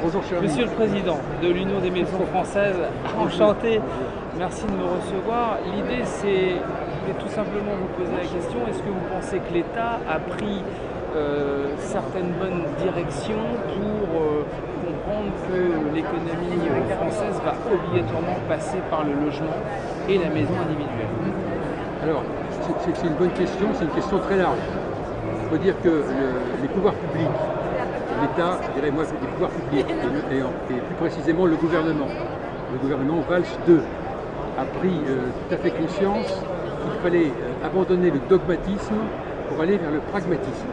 Bonjour cher ami. Monsieur le Président de l'Union des Maisons Françaises, enchanté, merci de me recevoir. L'idée c'est tout simplement vous poser la question, est-ce que vous pensez que l'État a pris certaines bonnes directions pour comprendre que l'économie française va obligatoirement passer par le logement et la maison individuelle? Alors, c'est une bonne question, c'est une question très large. Il faut dire que les pouvoirs publics, l'État, je dirais moi, les pouvoirs publics, et plus précisément le gouvernement Valls II, a pris tout à fait conscience qu'il fallait abandonner le dogmatisme pour aller vers le pragmatisme.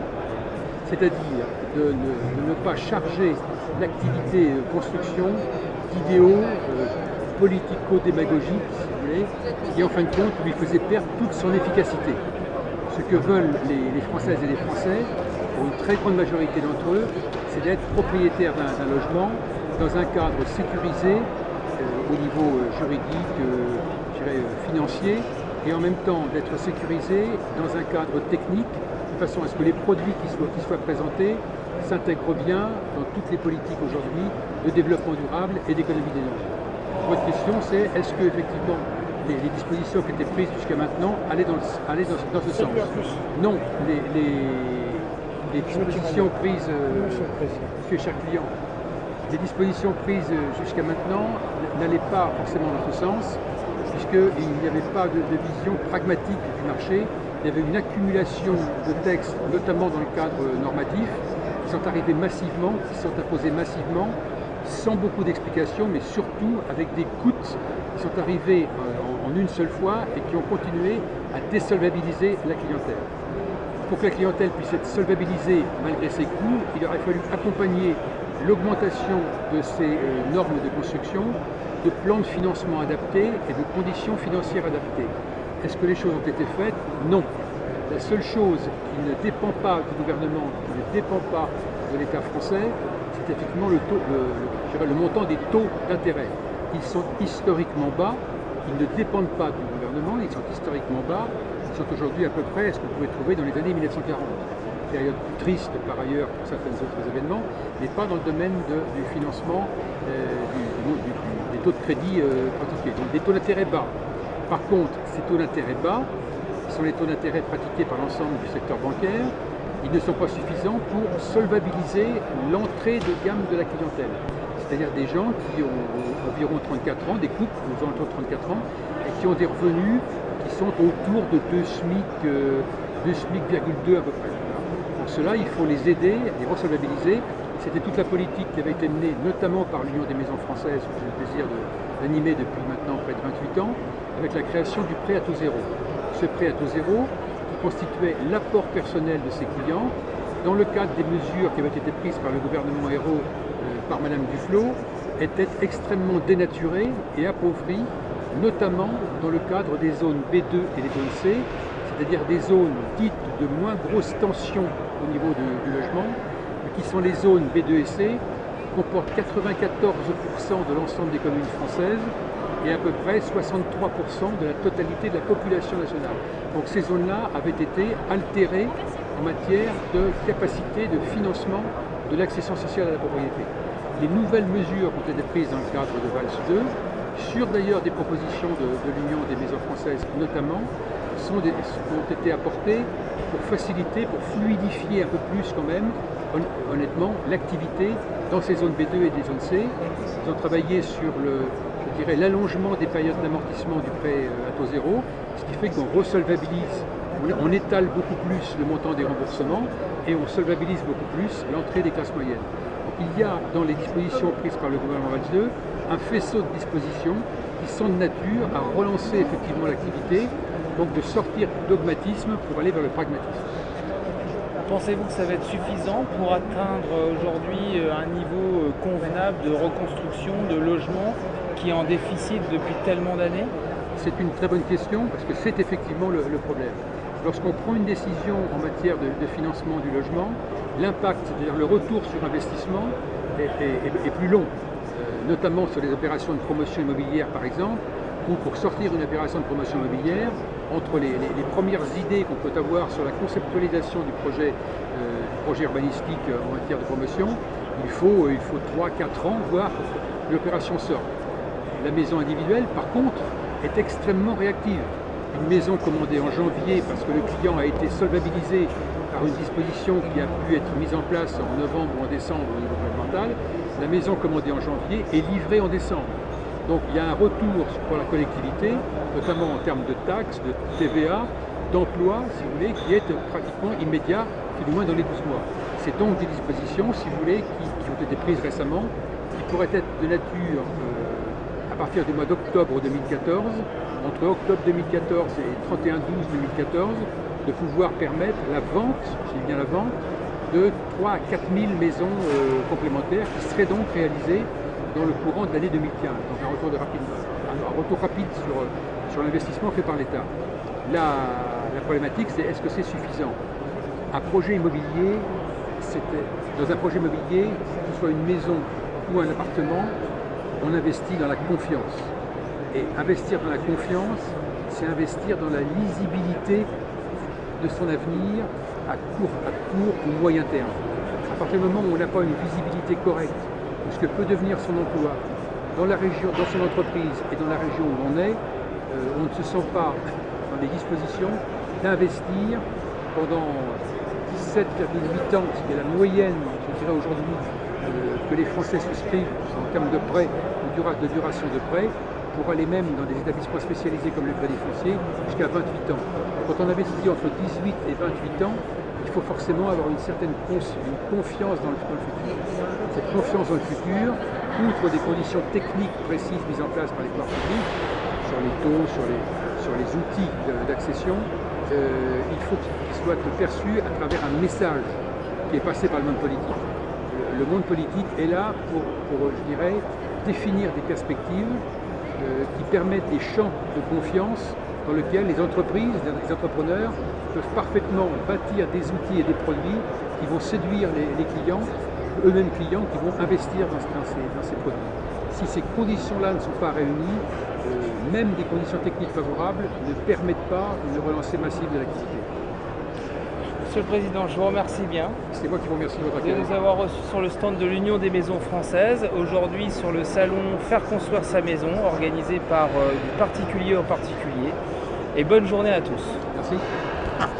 C'est-à-dire de ne pas charger l'activité construction d'idéaux politico-démagogiques, si vous voulez, qui en fin de compte lui faisaient perdre toute son efficacité. Ce que veulent les Françaises et les Français, pour une très grande majorité d'entre eux, c'est d'être propriétaire d'un logement dans un cadre sécurisé au niveau juridique, je dirais, financier, et en même temps d'être sécurisé dans un cadre technique, de façon à ce que les produits qui soient présentés s'intègrent bien dans toutes les politiques aujourd'hui de développement durable et d'économie d'énergie. Votre question c'est, est-ce que effectivement les dispositions qui étaient prises jusqu'à maintenant allaient dans ce sens? Non, les dispositions prises, monsieur cher client, les dispositions prises jusqu'à maintenant n'allaient pas forcément dans ce sens, puisqu'il n'y avait pas de vision pragmatique du marché. Il y avait une accumulation de textes, notamment dans le cadre normatif, qui sont arrivés massivement, qui sont imposés massivement, sans beaucoup d'explications, mais surtout avec des coûts qui sont arrivés en une seule fois et qui ont continué à désolvabiliser la clientèle. Pour que la clientèle puisse être solvabilisée malgré ses coûts, il aurait fallu accompagner l'augmentation de ces normes de construction, de plans de financement adaptés et de conditions financières adaptées. Est-ce que les choses ont été faites? Non. La seule chose qui ne dépend pas du gouvernement, qui ne dépend pas de l'État français, c'est effectivement le montant des taux d'intérêt. Ils sont historiquement bas, ils ne dépendent pas du gouvernement, ils sont historiquement bas, ils sont aujourd'hui à peu près ce qu'on pouvait trouver dans les années 1940. Période triste par ailleurs pour certains autres événements, mais pas dans le domaine du financement des taux de crédit pratiqués, donc des taux d'intérêt bas. Par contre, ces taux d'intérêt bas, qui sont les taux d'intérêt pratiqués par l'ensemble du secteur bancaire, ils ne sont pas suffisants pour solvabiliser l'entrée de gamme de la clientèle. C'est-à-dire des gens qui ont environ 34 ans, des couples aux alentours de 34 ans, et qui ont des revenus qui sont autour de 2 SMIC,2 à peu près. Pour cela, il faut les aider, les resolvabiliser. C'était toute la politique qui avait été menée, notamment par l'Union des Maisons Françaises, que j'ai le plaisir d'animer depuis maintenant près de 28 ans, avec la création du prêt à taux zéro. Ce prêt à taux zéro, qui constituait l'apport personnel de ses clients, dans le cadre des mesures qui avaient été prises par le gouvernement Ayrault, par Madame Duflot, était extrêmement dénaturé et appauvri, notamment dans le cadre des zones B2 et des zones C, c'est-à-dire des zones dites de moins grosse tension au niveau du logement, qui sont les zones B2 et C, qui comportent 94% de l'ensemble des communes françaises et à peu près 63% de la totalité de la population nationale. Donc ces zones-là avaient été altérées en matière de capacité de financement de l'accession sociale à la propriété. Les nouvelles mesures ont été prises dans le cadre de Valls II, sur d'ailleurs des propositions de l'Union des Maisons Françaises notamment, ont été apportées pour faciliter, pour fluidifier un peu plus quand même, honnêtement, l'activité dans ces zones B2 et des zones C. Ils ont travaillé sur l'allongement des périodes d'amortissement du prêt à taux zéro, ce qui fait qu'on resolvabilise, on étale beaucoup plus le montant des remboursements et on solvabilise beaucoup plus l'entrée des classes moyennes. Donc il y a dans les dispositions prises par le gouvernement Valls II un faisceau de dispositions qui sont de nature à relancer effectivement l'activité, donc de sortir du dogmatisme pour aller vers le pragmatisme. Pensez-vous que ça va être suffisant pour atteindre aujourd'hui un niveau convenable de reconstruction de logements qui est en déficit depuis tellement d'années? C'est une très bonne question parce que c'est effectivement le problème. Lorsqu'on prend une décision en matière de financement du logement, l'impact, c'est-à-dire le retour sur investissement, est plus long, notamment sur les opérations de promotion immobilière par exemple, où pour sortir une opération de promotion immobilière, entre les premières idées qu'on peut avoir sur la conceptualisation du projet urbanistique en matière de promotion, Il faut 3-4 ans, voire pour que l'opération sorte. La maison individuelle, par contre, est extrêmement réactive. Une maison commandée en janvier parce que le client a été solvabilisé par une disposition qui a pu être mise en place en novembre ou en décembre au niveau gouvernemental, la maison commandée en janvier est livrée en décembre. Donc il y a un retour pour la collectivité, notamment en termes de taxes, de TVA, d'emploi, si vous voulez, qui est pratiquement immédiat, tout du moins dans les 12 mois. C'est donc des dispositions, si vous voulez, qui ont été prises récemment, qui pourraient être de nature, à partir du mois d'octobre 2014, entre octobre 2014 et 31-12-2014, de pouvoir permettre la vente, je dis bien la vente, de 3 à 4 000 maisons complémentaires qui seraient donc réalisées dans le courant de l'année 2015. Donc un retour rapide sur l'investissement fait par l'État. La problématique, c'est est-ce que c'est suffisant? Un projet immobilier, dans un projet immobilier, que ce soit une maison ou un appartement, on investit dans la confiance. Et investir dans la confiance, c'est investir dans la lisibilité de son avenir à court ou moyen terme. À partir du moment où on n'a pas une visibilité correcte de ce que peut devenir son emploi dans la région, dans son entreprise et dans la région où on est, on ne se sent pas dans les dispositions d'investir pendant 17,8 ans, ce qui est la moyenne, je dirais aujourd'hui, que les Français souscrivent en termes de prêts, de duration de prêt, pour aller même dans des établissements spécialisés comme le Crédit Foncier jusqu'à 28 ans. Quand on investit entre 18 et 28 ans, il faut forcément avoir une certaine confiance dans le futur. Cette confiance dans le futur, outre des conditions techniques précises mises en place par les pouvoirs publics, sur les taux, sur les outils d'accession, il faut qu'il soit perçu à travers un message qui est passé par le monde politique. Le monde politique est là pour je dirais, définir des perspectives qui permettent des champs de confiance dans lesquels les entreprises, les entrepreneurs peuvent parfaitement bâtir des outils et des produits qui vont séduire les clients, eux-mêmes clients, qui vont investir dans ces produits. Si ces conditions-là ne sont pas réunies, même des conditions techniques favorables ne permettent pas une relancée massive de l'activité. Monsieur le Président, je vous remercie bien. C'est moi qui vous remercie de votre accueil. De nous avoir reçus sur le stand de l'Union des maisons françaises, aujourd'hui sur le salon Faire construire sa maison, organisé par du particulier au particulier. Et bonne journée à tous. Merci.